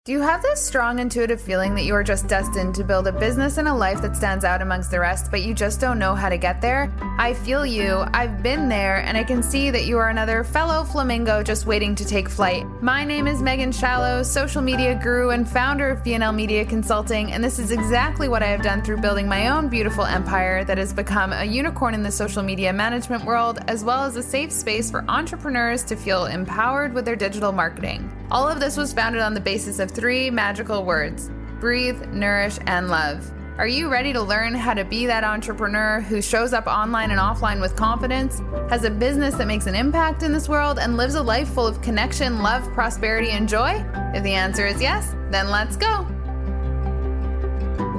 Do you have this strong intuitive feeling that you are just destined to build a business and a life that stands out amongst the rest, but you just don't know how to get there? I feel you, I've been there, and I can see that you are another fellow flamingo just waiting to take flight. My name is Megan Shallow, social media guru and founder of BNL Media Consulting, and this is exactly what I have done through building my own beautiful empire that has become a unicorn in the social media management world, as well as a safe space for entrepreneurs to feel empowered with their digital marketing. All of this was founded on the basis of 3 magical words: breathe, nourish, and love. Are you ready to learn how to be that entrepreneur who shows up online and offline with confidence, has a business that makes an impact in this world, and lives a life full of connection, love, prosperity, and joy? If the answer is yes, then let's go.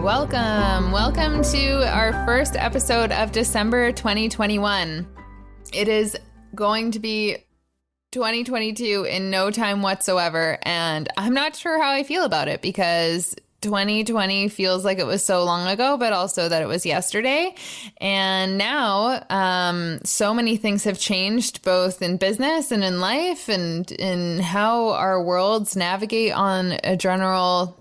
Welcome to our first episode of December 2021. It is going to be 2022 in no time whatsoever, and I'm not sure how I feel about it because 2020 feels like it was so long ago, but also that it was yesterday. And now so many things have changed, both in business and in life and in how our worlds navigate on a general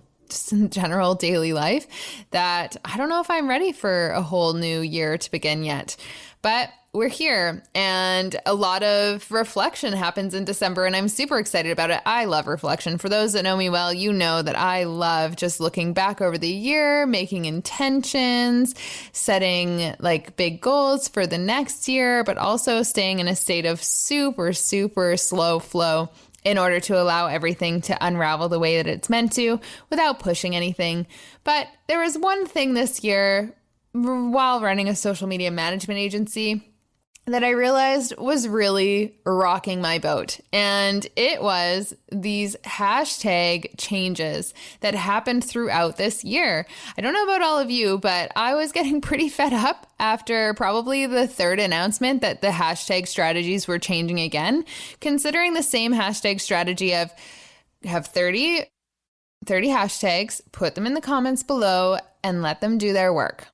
daily life, that I don't know if I'm ready for a whole new year to begin yet. But we're here, and a lot of reflection happens in December, and I'm super excited about it. I love reflection. For those that know me well, you know that I love just looking back over the year, making intentions, setting like big goals for the next year, but also staying in a state of super slow flow in order to allow everything to unravel the way that it's meant to without pushing anything. But there was one thing this year while running a social media management agency that I realized was really rocking my boat. And it was these hashtag changes that happened throughout this year. I don't know about all of you, but I was getting pretty fed up after probably the 3rd announcement that the hashtag strategies were changing again, considering the same hashtag strategy of have 30 hashtags, put them in the comments below, and let them do their work.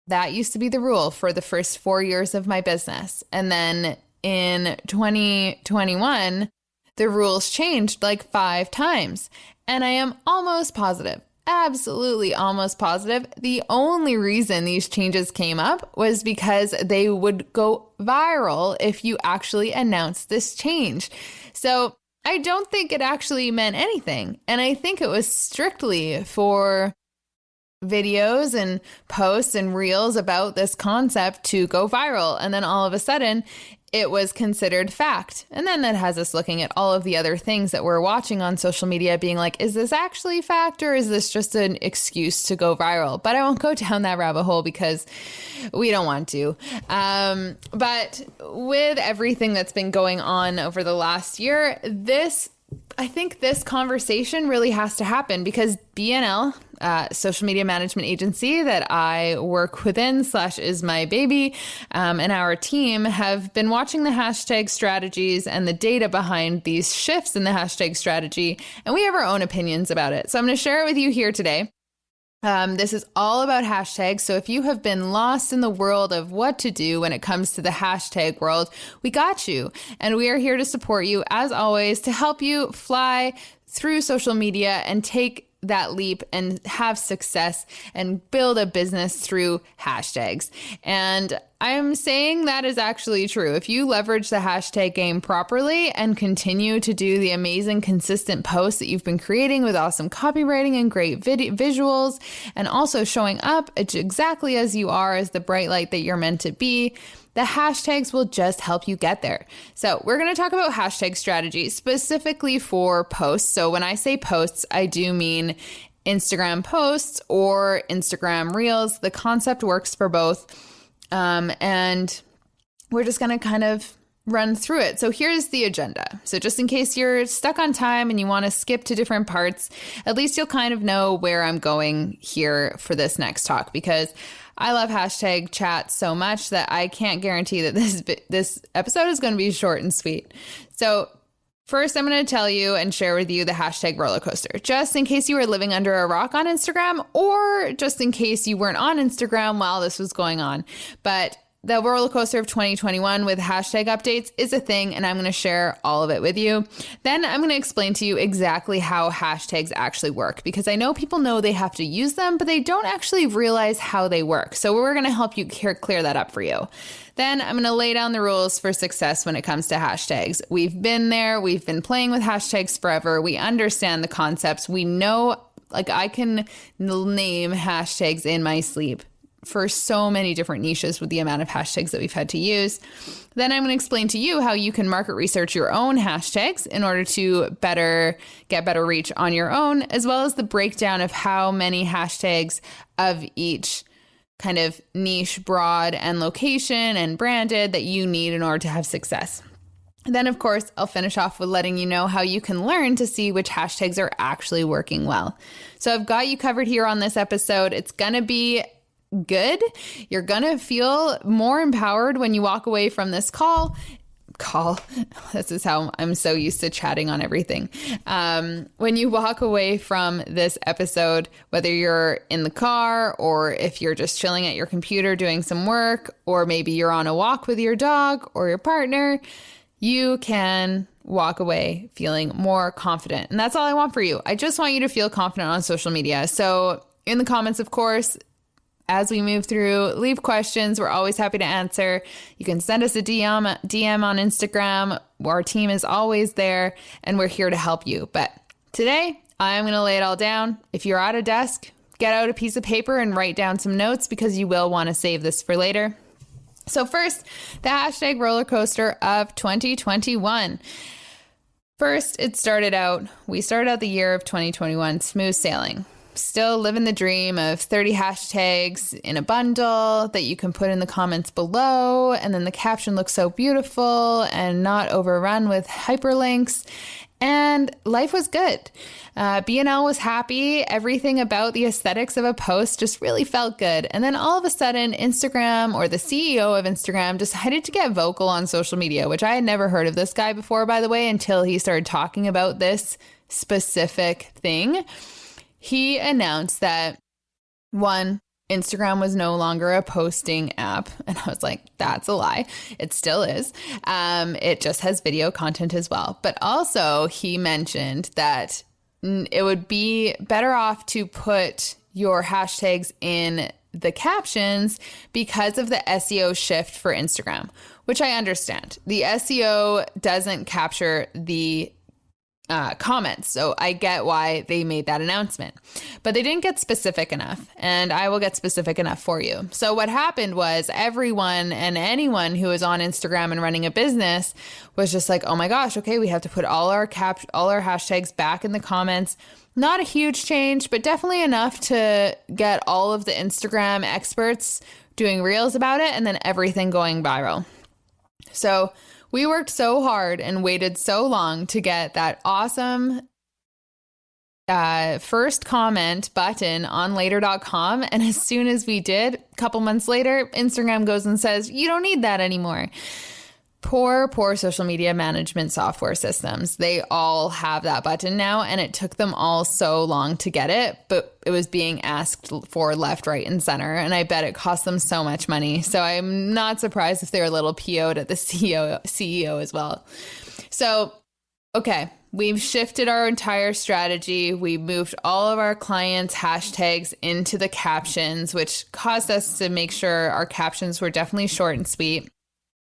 That used to be the rule for the first 4 years of my business. And then in 2021, the rules changed like 5 times. And I am almost positive, absolutely almost positive, the only reason these changes came up was because they would go viral if you actually announced this change. So I don't think it actually meant anything. And I think it was strictly for videos and posts and reels about this concept to go viral. And then all of a sudden it was considered fact. And then that has us looking at all of the other things that we're watching on social media being like, is this actually fact or is this just an excuse to go viral? But I won't go down that rabbit hole because we don't want to. But with everything that's been going on over the last year, I think this conversation really has to happen because BNL, social media management agency that I work within / is my baby, and our team have been watching the hashtag strategies and the data behind these shifts in the hashtag strategy, and we have our own opinions about it. So I'm going to share it with you here today. This is all about hashtags. So if you have been lost in the world of what to do when it comes to the hashtag world, we got you. And we are here to support you, as always, to help you fly through social media and take that leap and have success and build a business through hashtags. And I'm saying that is actually true. If you leverage the hashtag game properly and continue to do the amazing consistent posts that you've been creating with awesome copywriting and great visuals, and also showing up exactly as you are, as the bright light that you're meant to be, the hashtags will just help you get there. So we're going to talk about hashtag strategy specifically for posts. So when I say posts, I do mean Instagram posts or Instagram reels. The concept works for both. And we're just going to kind of run through it. So here's the agenda. So just in case you're stuck on time and you want to skip to different parts, at least you'll kind of know where I'm going here for this next talk, because I love hashtag chat so much that I can't guarantee that this episode is going to be short and sweet. So first, I'm going to tell you and share with you the hashtag roller coaster, just in case you were living under a rock on Instagram, or just in case you weren't on Instagram while this was going on. But the roller coaster of 2021 with hashtag updates is a thing, and I'm going to share all of it with you. Then I'm going to explain to you exactly how hashtags actually work, because I know people know they have to use them, but they don't actually realize how they work. So we're going to help you clear that up for you. Then I'm going to lay down the rules for success when it comes to hashtags. We've been there. We've been playing with hashtags forever. We understand the concepts. We know, like, I can name hashtags in my sleep for so many different niches with the amount of hashtags that we've had to use. Then I'm going to explain to you how you can market research your own hashtags in order to get better reach on your own, as well as the breakdown of how many hashtags of each kind of niche, broad, and location and branded that you need in order to have success. Then, of course, I'll finish off with letting you know how you can learn to see which hashtags are actually working well. So I've got you covered here on this episode. It's going to be good. You're going to feel more empowered when you walk away from this call. This is how I'm so used to chatting on everything. When you walk away from this episode, whether you're in the car or if you're just chilling at your computer doing some work, or maybe you're on a walk with your dog or your partner, you can walk away feeling more confident. And that's all I want for you. I just want you to feel confident on social media. So in the comments, of course, as we move through, leave questions. We're always happy to answer. You can send us a DM on Instagram. Our team is always there, and we're here to help you. But today, I'm going to lay it all down. If you're at a desk, get out a piece of paper and write down some notes, because you will want to save this for later. So first, the hashtag roller coaster of 2021. First, we started out the year of 2021 smooth sailing. Still living the dream of 30 hashtags in a bundle that you can put in the comments below, and then the caption looks so beautiful and not overrun with hyperlinks. And life was good. B&L was happy. Everything about the aesthetics of a post just really felt good. And then all of a sudden, Instagram, or the CEO of Instagram, decided to get vocal on social media, which I had never heard of this guy before, by the way, until he started talking about this specific thing. He announced that, one, Instagram was no longer a posting app. And I was like, that's a lie. It still is. It just has video content as well. But also he mentioned that it would be better off to put your hashtags in the captions because of the SEO shift for Instagram, which I understand. The SEO doesn't capture the comments. So I get why they made that announcement, but they didn't get specific enough, and I will get specific enough for you. So what happened was everyone and anyone who was on Instagram and running a business was just like, oh my gosh, okay, we have to put all our hashtags back in the comments. Not a huge change, but definitely enough to get all of the Instagram experts doing reels about it, and then everything going viral. So we worked so hard and waited so long to get that awesome first comment button on later.com. And as soon as we did, a couple months later, Instagram goes and says, you don't need that anymore. Poor social media management software systems. They all have that button now, and it took them all so long to get it, but it was being asked for left, right, and center, and I bet it cost them so much money. So I'm not surprised if they're a little PO'd at the CEO as well. So, okay, we've shifted our entire strategy. We moved all of our clients' hashtags into the captions, which caused us to make sure our captions were definitely short and sweet.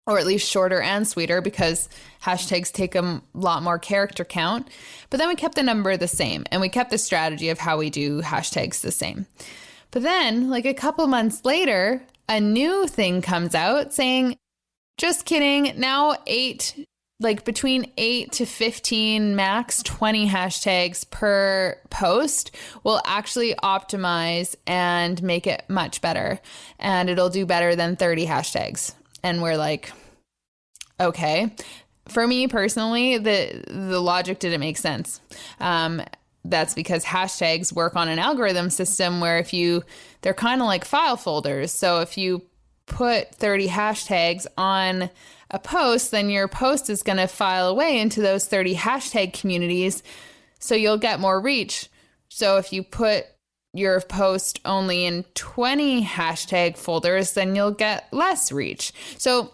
Or at least shorter and sweeter, because hashtags take a lot more character count. But then we kept the number the same, and we kept the strategy of how we do hashtags the same. But then, like a couple months later, a new thing comes out saying, just kidding, now between 8 to 15, max 20 hashtags per post will actually optimize and make it much better. And it'll do better than 30 hashtags. And we're like, okay. For me personally, the logic didn't make sense. That's because hashtags work on an algorithm system where they're kind of like file folders. So if you put 30 hashtags on a post, then your post is going to file away into those 30 hashtag communities. So you'll get more reach. So if you put your post only in 20 hashtag folders, then you'll get less reach. So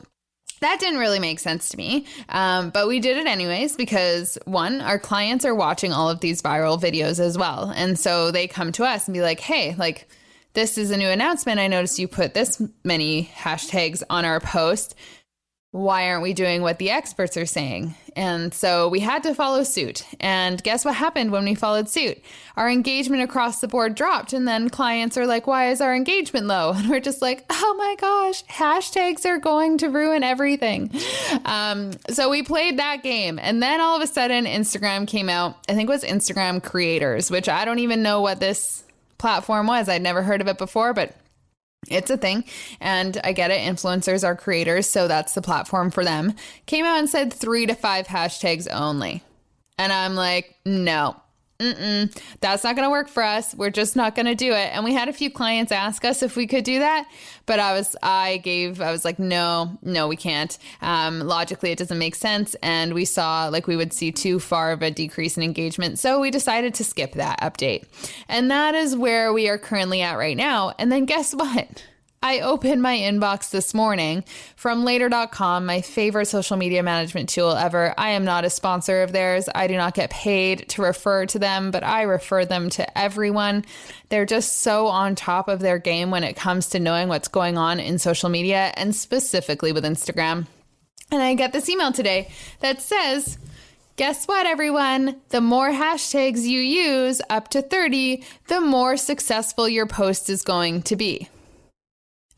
that didn't really make sense to me, but we did it anyways because, one, our clients are watching all of these viral videos as well. And so they come to us and be like, hey, like, this is a new announcement. I noticed you put this many hashtags on our post. Why aren't we doing what the experts are saying? And so we had to follow suit. And guess what happened when we followed suit? Our engagement across the board dropped. And then clients are like, why is our engagement low? And we're just like, oh my gosh, hashtags are going to ruin everything. So we played that game. And then all of a sudden, Instagram came out. I think it was Instagram Creators, which I don't even know what this platform was. I'd never heard of it before, but it's a thing. And I get it. Influencers are creators. So that's the platform for them. Came out and said 3 to 5 hashtags only. And I'm like, no, that's not going to work for us. We're just not going to do it. And we had a few clients ask us if we could do that. But I was like, no, we can't. Logically, it doesn't make sense. And we saw like we would see too far of a decrease in engagement. So we decided to skip that update. And that is where we are currently at right now. And then guess what? I opened my inbox this morning from Later.com, my favorite social media management tool ever. I am not a sponsor of theirs. I do not get paid to refer to them, but I refer them to everyone. They're just so on top of their game when it comes to knowing what's going on in social media and specifically with Instagram. And I get this email today that says, guess what, everyone? The more hashtags you use, up to 30, the more successful your post is going to be.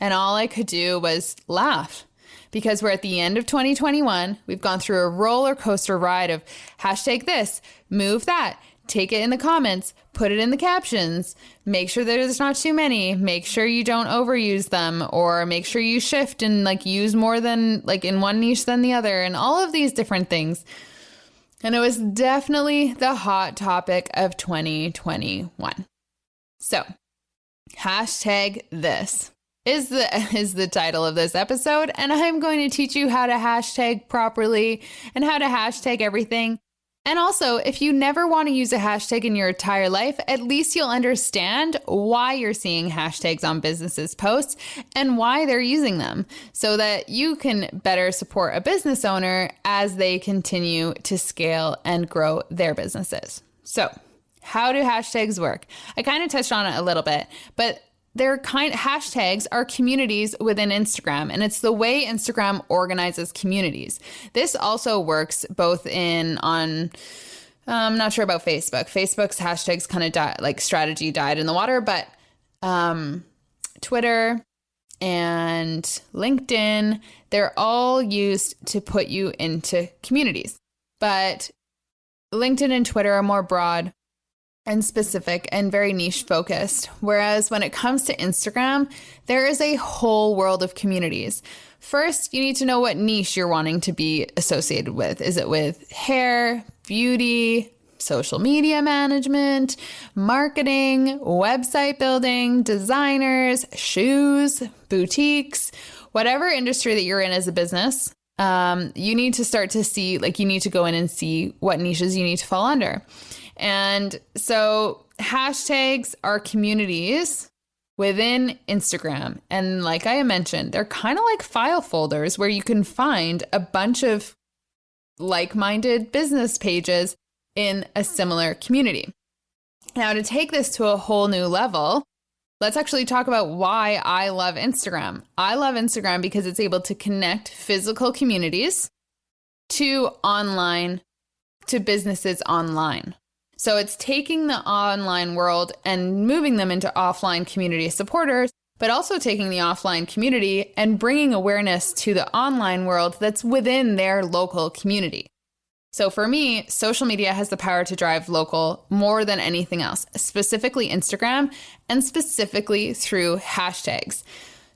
And all I could do was laugh because we're at the end of 2021. We've gone through a roller coaster ride of hashtag this, move that, take it in the comments, put it in the captions, make sure there's not too many, make sure you don't overuse them, or make sure you shift and like use more than like in one niche than the other, and all of these different things. And it was definitely the hot topic of 2021. So hashtag this is the title of this episode, and I'm going to teach you how to hashtag properly and how to hashtag everything. And also, if you never want to use a hashtag in your entire life, at least you'll understand why you're seeing hashtags on businesses' posts and why they're using them so that you can better support a business owner as they continue to scale and grow their businesses. So, how do hashtags work? I kind of touched on it a little bit, but hashtags are communities within Instagram, and it's the way Instagram organizes communities. This also works both I'm not sure about Facebook. Facebook's hashtags kind of strategy died in the water, but Twitter and LinkedIn, they're all used to put you into communities. But LinkedIn and Twitter are more broad and specific and very niche focused. Whereas when it comes to Instagram, there is a whole world of communities. First, you need to know what niche you're wanting to be associated with. Is it with hair, beauty, social media management, marketing, website building, designers, shoes, boutiques, whatever industry that you're in as a business? You need to start to see, you need to go in and see what niches you need to fall under. And so hashtags are communities within Instagram. And like I mentioned, they're kind of like file folders where you can find a bunch of like-minded business pages in a similar community. Now, to take this to a whole new level, let's actually talk about why I love Instagram. I love Instagram because it's able to connect physical communities to businesses online. So it's taking the online world and moving them into offline community supporters, but also taking the offline community and bringing awareness to the online world that's within their local community. So for me, social media has the power to drive local more than anything else, specifically Instagram and specifically through hashtags.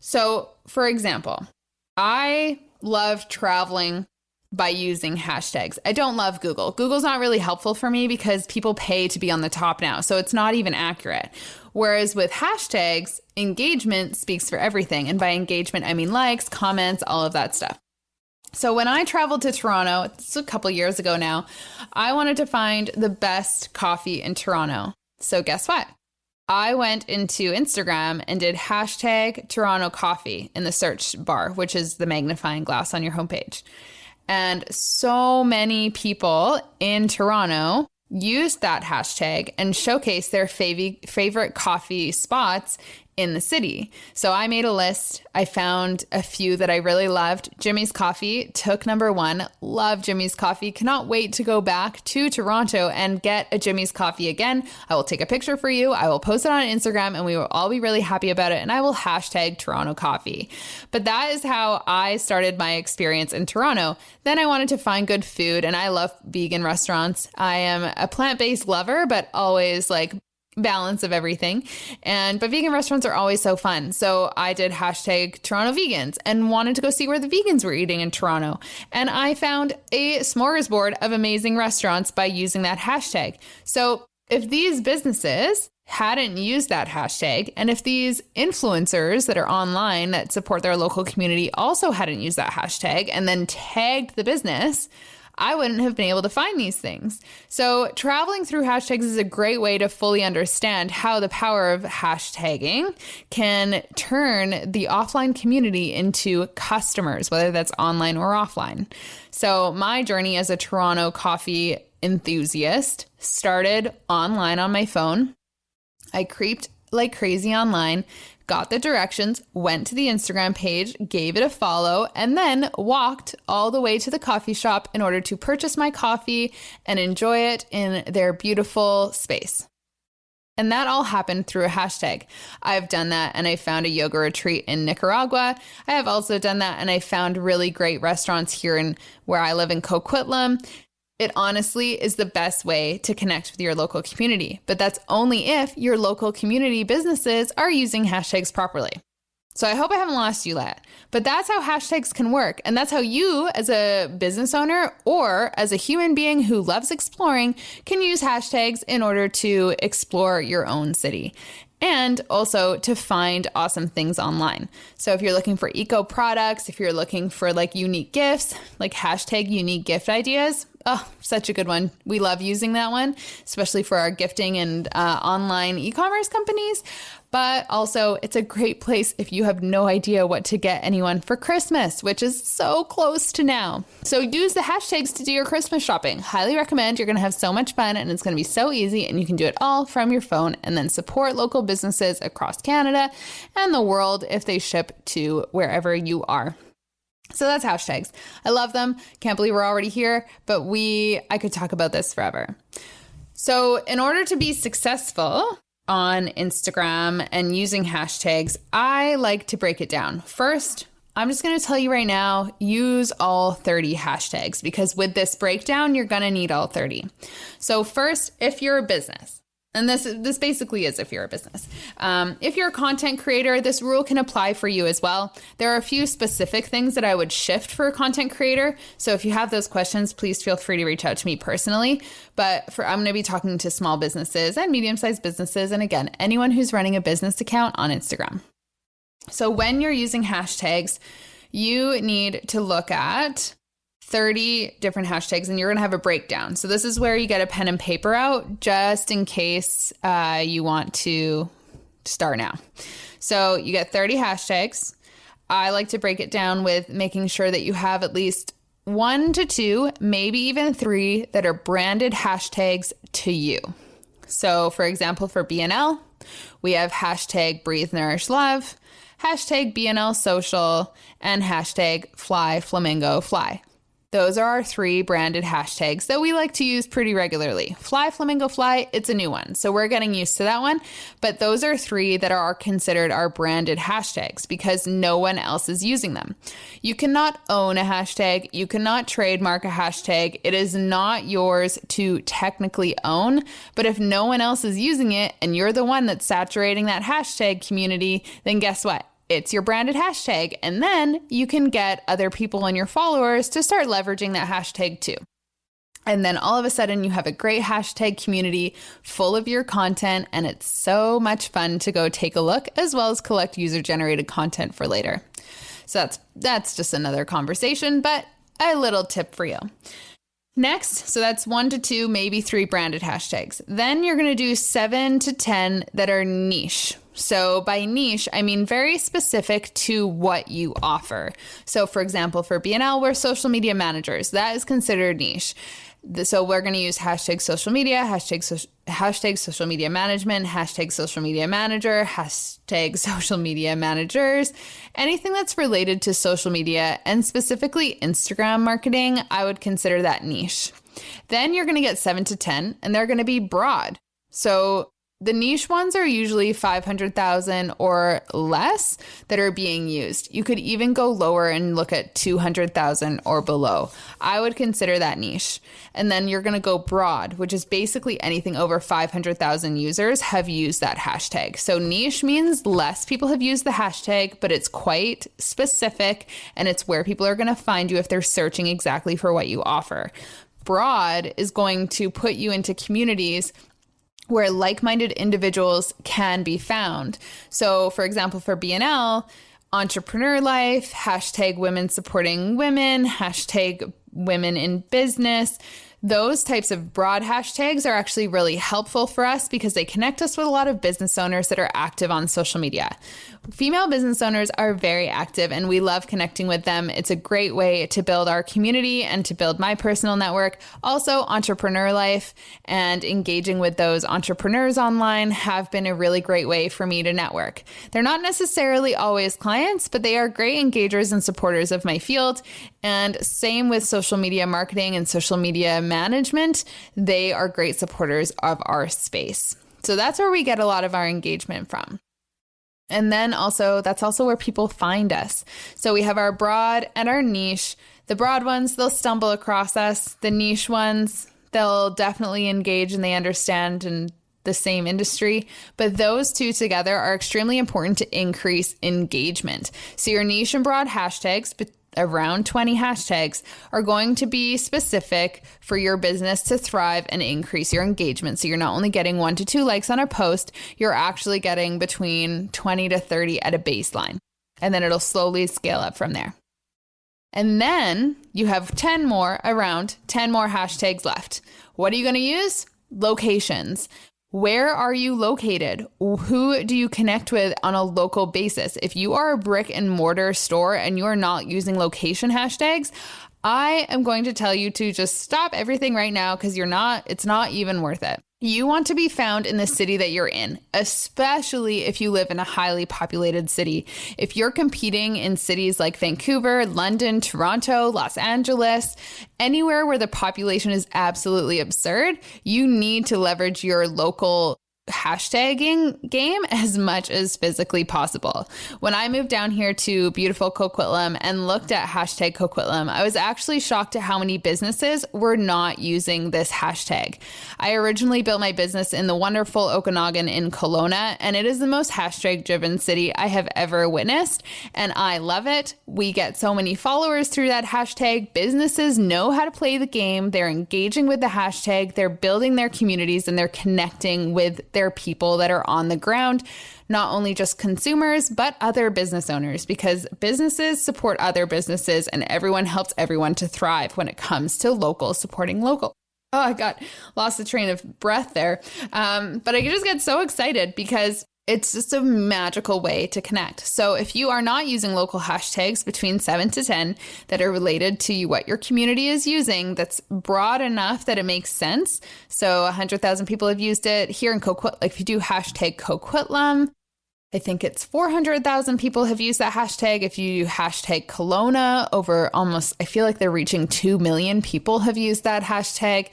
So for example, I love traveling by using hashtags. I don't love Google. Google's not really helpful for me because people pay to be on the top now, so it's not even accurate. Whereas with hashtags, engagement speaks for everything. And by engagement, I mean likes, comments, all of that stuff. So when I traveled to Toronto, it's a couple years ago now, I wanted to find the best coffee in Toronto. So guess what? I went into Instagram and did hashtag Toronto coffee in the search bar, which is the magnifying glass on your homepage. And so many people in Toronto used that hashtag and showcased their favorite coffee spots in the city. So I made a list. I found a few that I really loved. Jimmy's Coffee took number 1. Love Jimmy's Coffee. Cannot wait to go back to Toronto and get a Jimmy's Coffee again. I will take a picture for you. I will post it on Instagram and we will all be really happy about it. And I will hashtag Toronto Coffee. But that is how I started my experience in Toronto. Then I wanted to find good food, and I love vegan restaurants. I am a plant-based lover, but always like balance of everything. But vegan restaurants are always so fun. So I did hashtag Toronto Vegans and wanted to go see where the vegans were eating in Toronto. And I found a smorgasbord of amazing restaurants by using that hashtag. So if these businesses hadn't used that hashtag, and if these influencers that are online that support their local community also hadn't used that hashtag and then tagged the business, I wouldn't have been able to find these things. So traveling through hashtags is a great way to fully understand how the power of hashtagging can turn the offline community into customers, whether that's online or offline. So my journey as a Toronto coffee enthusiast started online on my phone. I creeped like crazy online, got the directions, went to the Instagram page, gave it a follow, and then walked all the way to the coffee shop in order to purchase my coffee and enjoy it in their beautiful space. And that all happened through a hashtag. I've done that and I found a yoga retreat in Nicaragua. I have also done that and I found really great restaurants here in where I live in Coquitlam. It honestly is the best way to connect with your local community, but that's only if your local community businesses are using hashtags properly. So I hope I haven't lost you yet, but that's how hashtags can work. And that's how you as a business owner or as a human being who loves exploring can use hashtags in order to explore your own city and also to find awesome things online. So if you're looking for eco products, if you're looking for like unique gifts, like hashtag unique gift ideas, oh, such a good one. We love using that one, especially for our gifting and online e-commerce companies. But also it's a great place if you have no idea what to get anyone for Christmas, which is so close to now. So use the hashtags to do your Christmas shopping. Highly recommend. You're going to have so much fun and it's going to be so easy and you can do it all from your phone and then support local businesses across Canada and the world if they ship to wherever you are. So that's hashtags. I love them. Can't believe we're already here, but I could talk about this forever. So in order to be successful on Instagram and using hashtags, I like to break it down. First, I'm just going to tell you right now, use all 30 hashtags because with this breakdown, you're going to need all 30. So first, if you're a business, and this basically is if you're a business. If you're a content creator, this rule can apply for you as well. There are a few specific things that I would shift for a content creator. So if you have those questions, please feel free to reach out to me personally. But I'm going to be talking to small businesses and medium-sized businesses. And again, anyone who's running a business account on Instagram. So when you're using hashtags, you need to look at 30 different hashtags and you're going to have a breakdown. So this is where you get a pen and paper out just in case you want to start now. So you get 30 hashtags. I like to break it down with making sure that you have at least 1 to 2, maybe even 3 that are branded hashtags to you. So for example, for BNL, we have hashtag Breathe Nourish Love, hashtag BNL Social, and hashtag Fly Flamingo Fly. Those are our 3 branded hashtags that we like to use pretty regularly. Fly Flamingo Fly, it's a new one, so we're getting used to that one. But those are 3 that are considered our branded hashtags because no one else is using them. You cannot own a hashtag. You cannot trademark a hashtag. It is not yours to technically own. But if no one else is using it and you're the one that's saturating that hashtag community, then guess what? It's your branded hashtag, and then you can get other people and your followers to start leveraging that hashtag too. And then all of a sudden you have a great hashtag community full of your content, and it's so much fun to go take a look as well as collect user-generated content for later. So that's just another conversation, but a little tip for you. Next, so that's 1 to 2, maybe 3 branded hashtags. Then you're going to do 7 to 10 that are niche. So by niche, I mean very specific to what you offer. So for example, for BNL, we're social media managers. That is considered niche. So we're going to use hashtag social media, hashtag social media management, hashtag social media manager, hashtag social media managers, anything that's related to social media and specifically Instagram marketing, I would consider that niche. Then you're going to get 7 to 10 and they're going to be broad. So the niche ones are usually 500,000 or less that are being used. You could even go lower and look at 200,000 or below. I would consider that niche. And then you're going to go broad, which is basically anything over 500,000 users have used that hashtag. So niche means less people have used the hashtag, but it's quite specific and it's where people are going to find you if they're searching exactly for what you offer. Broad is going to put you into communities where like-minded individuals can be found. So for example, for BNL, entrepreneur life, hashtag women supporting women, hashtag women in business. Those types of broad hashtags are actually really helpful for us because they connect us with a lot of business owners that are active on social media. Female business owners are very active and we love connecting with them. It's a great way to build our community and to build my personal network. Also, entrepreneur life and engaging with those entrepreneurs online have been a really great way for me to network. They're not necessarily always clients, but they are great engagers and supporters of my field. And same with social media marketing and social media management. They are great supporters of our space. So that's where we get a lot of our engagement from. And then also, that's also where people find us. So we have our broad and our niche. The broad ones, they'll stumble across us. The niche ones, they'll definitely engage and they understand in the same industry. But those two together are extremely important to increase engagement. So your niche and broad hashtags, around 20 hashtags, are going to be specific for your business to thrive and increase your engagement. So you're not only getting 1 to 2 likes on a post, you're actually getting between 20 to 30 at a baseline. And then it'll slowly scale up from there. And then you have around 10 more hashtags left. What are you going to use? Locations. Where are you located? Who do you connect with on a local basis? If you are a brick and mortar store and you are not using location hashtags, I am going to tell you to just stop everything right now because it's not even worth it. You want to be found in the city that you're in, especially if you live in a highly populated city. If you're competing in cities like Vancouver, London, Toronto, Los Angeles, anywhere where the population is absolutely absurd, you need to leverage your local hashtagging game as much as physically possible. When I moved down here to beautiful Coquitlam and looked at hashtag Coquitlam, I was actually shocked at how many businesses were not using this hashtag. I originally built my business in the wonderful Okanagan in Kelowna, and it is the most hashtag driven city I have ever witnessed, and I love it. We get so many followers through that hashtag. Businesses know how to play the game. They're engaging with the hashtag. They're building their communities and they're connecting with their people that are on the ground, not only just consumers, but other business owners, because businesses support other businesses and everyone helps everyone to thrive when it comes to local supporting local. Oh, I lost the train of breath there. But I just get so excited because it's just a magical way to connect. So if you are not using local hashtags between 7 to 10 that are related to what your community is using, that's broad enough that it makes sense. So 100,000 people have used it here in Coquitlam. Like if you do hashtag Coquitlam, I think it's 400,000 people have used that hashtag. If you hashtag Kelowna, I feel like they're reaching 2 million people have used that hashtag.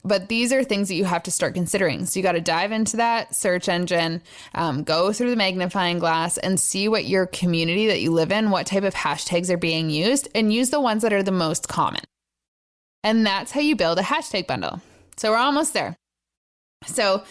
But these are things that you have to start considering. So you got to dive into that search engine, go through the magnifying glass and see what your community that you live in, what type of hashtags are being used, and use the ones that are the most common. And that's how you build a hashtag bundle. So we're almost there. So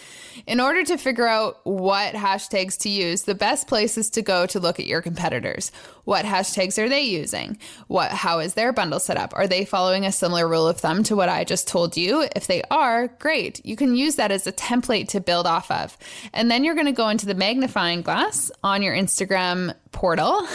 in order to figure out what hashtags to use, the best place is to go to look at your competitors. What hashtags are they using? How is their bundle set up? Are they following a similar rule of thumb to what I just told you? If they are, great. You can use that as a template to build off of. And then you're going to go into the magnifying glass on your Instagram portal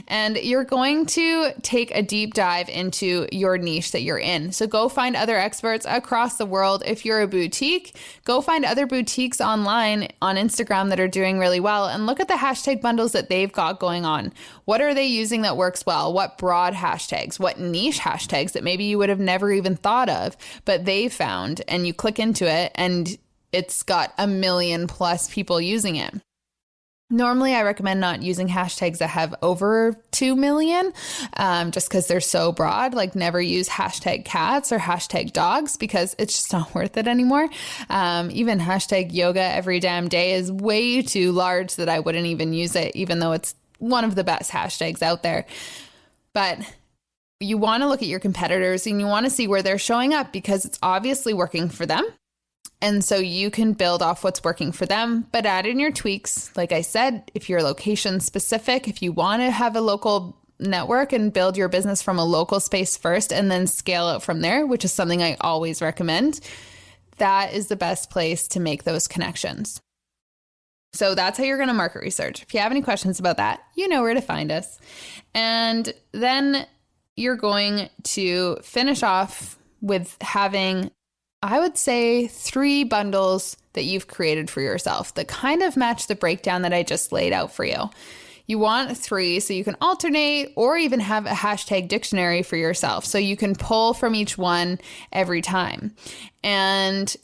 and you're going to take a deep dive into your niche that you're in. So go find other experts across the world. If you're a boutique, go find other boutiques online on Instagram that are doing really well and look at the hashtag bundles that they've got going on. What are they using that works well? What broad hashtags? What niche hashtags that maybe you would have never even thought of, but they found, and you click into it and it's got 1 million plus people using it. Normally, I recommend not using hashtags that have over 2 million, just because they're so broad. Like, never use hashtag cats or hashtag dogs because it's just not worth it anymore. Even hashtag yoga every damn day is way too large that I wouldn't even use it, even though it's one of the best hashtags out there. But you want to look at your competitors and you want to see where they're showing up because it's obviously working for them. And so you can build off what's working for them, but add in your tweaks. Like I said, if you're location specific, if you want to have a local network and build your business from a local space first and then scale it from there, which is something I always recommend, that is the best place to make those connections. So that's how you're going to market research. If you have any questions about that, you know where to find us. And then you're going to finish off with having, I would say, 3 bundles that you've created for yourself that kind of match the breakdown that I just laid out for you. You want 3 so you can alternate or even have a hashtag dictionary for yourself so you can pull from each one every time. And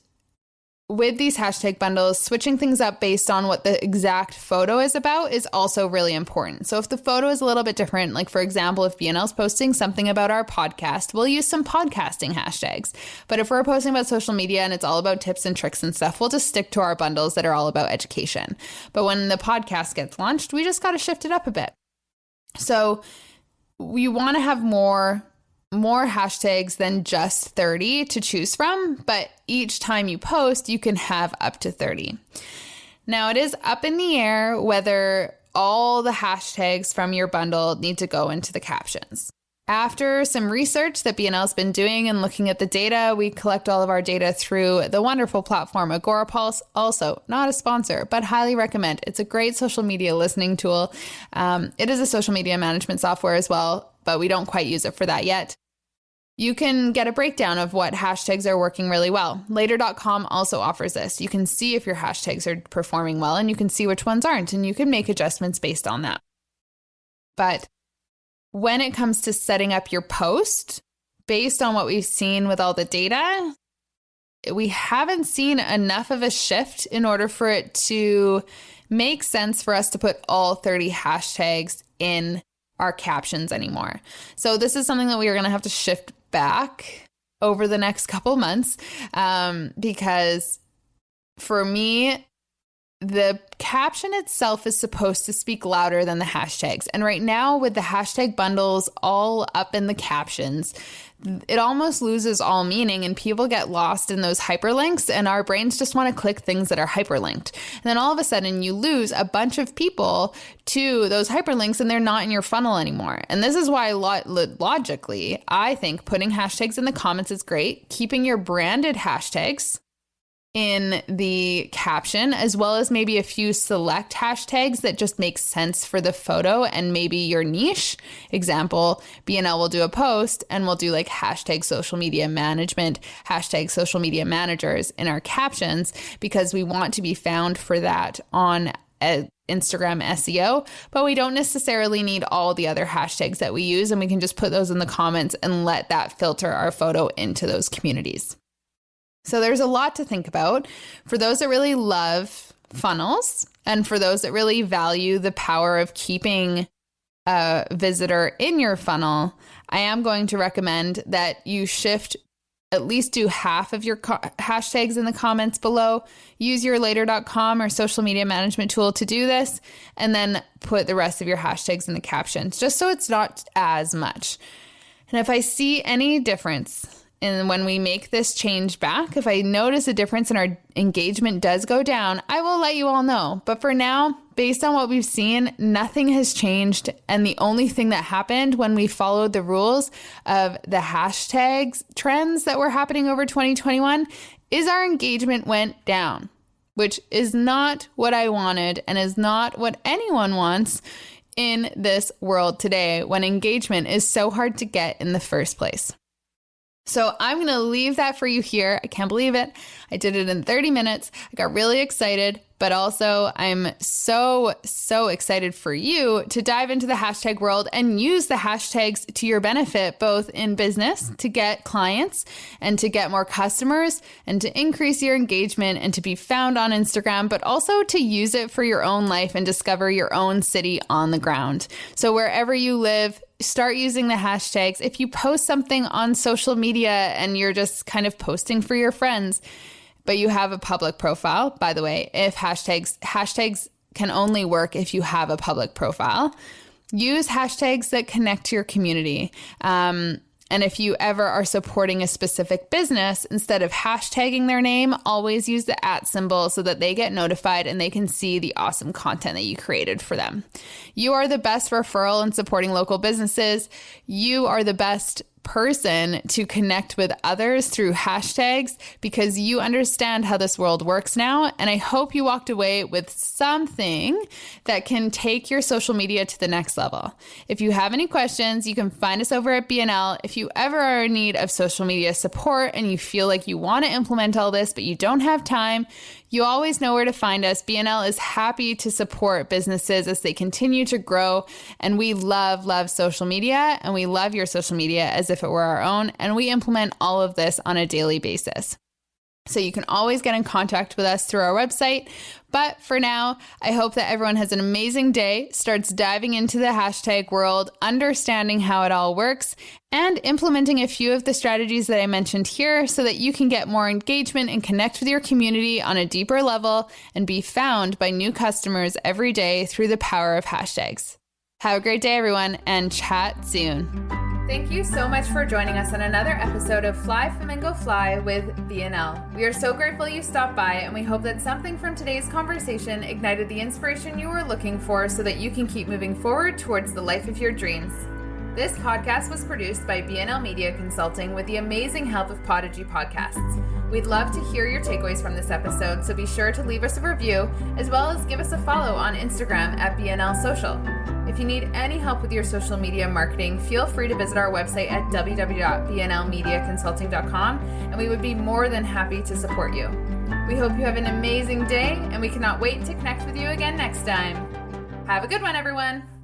with these hashtag bundles, switching things up based on what the exact photo is about is also really important. So if the photo is a little bit different, like for example, if BNL's posting something about our podcast, we'll use some podcasting hashtags. But if we're posting about social media and it's all about tips and tricks and stuff, we'll just stick to our bundles that are all about education. But when the podcast gets launched, we just got to shift it up a bit. So we want to have more hashtags than just 30 to choose from, but each time you post, you can have up to 30. Now, it is up in the air whether all the hashtags from your bundle need to go into the captions. After some research that BNL's been doing and looking at the data, we collect all of our data through the wonderful platform Agorapulse. Also, not a sponsor, but highly recommend. It's a great social media listening tool. It is a social media management software as well, but we don't quite use it for that yet. You can get a breakdown of what hashtags are working really well. Later.com also offers this. You can see if your hashtags are performing well and you can see which ones aren't, and you can make adjustments based on that. But when it comes to setting up your post, based on what we've seen with all the data, we haven't seen enough of a shift in order for it to make sense for us to put all 30 hashtags in our captions anymore. So this is something that we are going to have to shift back over the next couple months because for me, the caption itself is supposed to speak louder than the hashtags. And right now with the hashtag bundles all up in the captions, it almost loses all meaning and people get lost in those hyperlinks and our brains just want to click things that are hyperlinked. And then all of a sudden you lose a bunch of people to those hyperlinks and they're not in your funnel anymore. And this is why logically, I think putting hashtags in the comments is great. Keeping your branded hashtags in the caption, as well as maybe a few select hashtags that just make sense for the photo and maybe your niche. Example, BNL will do a post and we'll do like hashtag social media management, hashtag social media managers in our captions because we want to be found for that on Instagram SEO, but we don't necessarily need all the other hashtags that we use, and we can just put those in the comments and let that filter our photo into those communities. So there's a lot to think about. For those that really love funnels and for those that really value the power of keeping a visitor in your funnel, I am going to recommend that you shift, at least do half of your hashtags in the comments below. Use your later.com or social media management tool to do this, and then put the rest of your hashtags in the captions, just so it's not as much. And if I see any difference and when we make this change back, if I notice a difference and our engagement does go down, I will let you all know. But for now, based on what we've seen, nothing has changed. And the only thing that happened when we followed the rules of the hashtags trends that were happening over 2021 is our engagement went down, which is not what I wanted and is not what anyone wants in this world today when engagement is so hard to get in the first place. So I'm going to leave that for you here. I can't believe it. I did it in 30 minutes. I got really excited, but also I'm so excited for you to dive into the hashtag world and use the hashtags to your benefit, both in business to get clients and to get more customers and to increase your engagement and to be found on Instagram, but also to use it for your own life and discover your own city on the ground. So wherever you live, start using the hashtags. If you post something on social media and you're just kind of posting for your friends, but you have a public profile, by the way, if hashtags can only work if you have a public profile, use hashtags that connect to your community. And if you ever are supporting a specific business, instead of hashtagging their name, always use the @ symbol so that they get notified and they can see the awesome content that you created for them. You are the best referral in supporting local businesses. You are the best person to connect with others through hashtags because you understand how this world works now. And I hope you walked away with something that can take your social media to the next level. If you have any questions, you can find us over at BNL. If you ever are in need of social media support and you feel like you want to implement all this, but you don't have time, you always know where to find us. BNL is happy to support businesses as they continue to grow. And we love social media, and we love your social media as if it were our own. And we implement all of this on a daily basis. So you can always get in contact with us through our website. But for now, I hope that everyone has an amazing day, starts diving into the hashtag world, understanding how it all works, and implementing a few of the strategies that I mentioned here so that you can get more engagement and connect with your community on a deeper level and be found by new customers every day through the power of hashtags. Have a great day, everyone, and chat soon. Thank you so much for joining us on another episode of Fly Flamingo Fly with BNL. We are so grateful you stopped by, and we hope that something from today's conversation ignited the inspiration you were looking for so that you can keep moving forward towards the life of your dreams. This podcast was produced by BNL Media Consulting with the amazing help of Podigy Podcasts. We'd love to hear your takeaways from this episode, so be sure to leave us a review as well as give us a follow on Instagram at BNL Social. If you need any help with your social media marketing, feel free to visit our website at www.bnlmediaconsulting.com, and we would be more than happy to support you. We hope you have an amazing day, and we cannot wait to connect with you again next time. Have a good one, everyone.